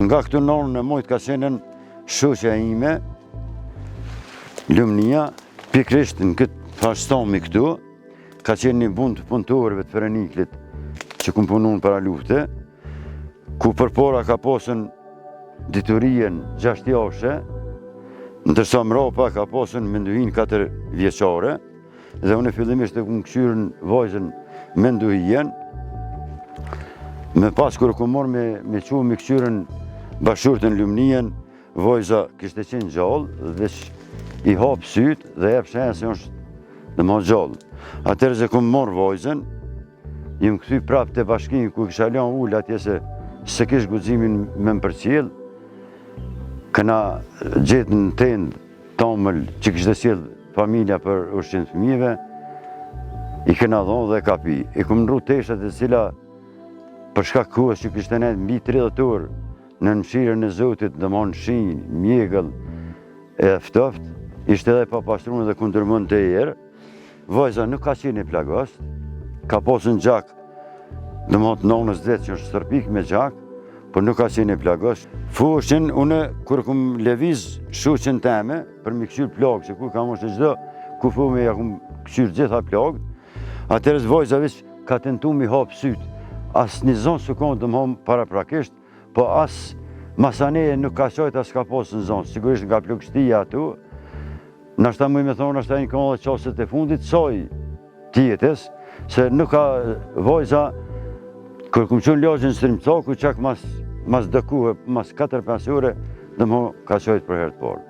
Nga këtu nonën e mojt ka qenën shoqja ime, Lumnia, pikrisht në këtë fashtomi këtu, ka qenë një bund të punëtorëve të Fereniklit që kum punun para lufte, ku përpora ka posën diturien 6 jashe, ndërsa mrapa ka posën menduhin 4 vjeçare, dhe unë fillimisht e kum këshyrën vajzën menduhien, me pas kur kum morë me qu me këshyrën bashurtën Lumnien, vajza kishte qenë gjallë, dhe i hap sytë dhe jep shenjë se është dhe ma gjallë. Atëherë që kum morë vajzën, jem këthy prap të bashkimi ku kisha lanë ullë atje se kish guximin me më përcjell, këna gjetë në tendë tamël që kishte sjell familja për ushqim të fëmijëve, i këna dhonë dhe ka pi. I kum nru teshat e cila për shkak kohës që kishte nejtë mbi 30 orë në mëshirën e Zotit, dhe ma në shinj, mjegëll e ftoft, ishte edhe pa pastrunë dhe kundërmën të erë. Vajza nuk ka qenë i plagas, ka posën gjak, dhe ma të nonës dhe që është stërpik me gjak, por nuk ka qenë i plagas. Fushën, une, kur kum leviz shuqën teme, për mi këshyrë plagë, që ku kam është gjdo, ku fu me ja kum këshyrë gjitha plagë, atërës vajza vish ka tentu mi hapë sytë. As një zonë së konë të më homë para prakisht, po as masaneje nuk ka qajt as ka posë në zonë, sigurisht nga plugështia atu, nashta mëj me thonë, nashta një konë dhe qaset e fundit, soj tjetës, se nuk ka vajza, kër kum qënë lagjën sërimcoku, qak mas dëkuhe, mas 4-5 ore, dhe më ka qajt për herë të parë.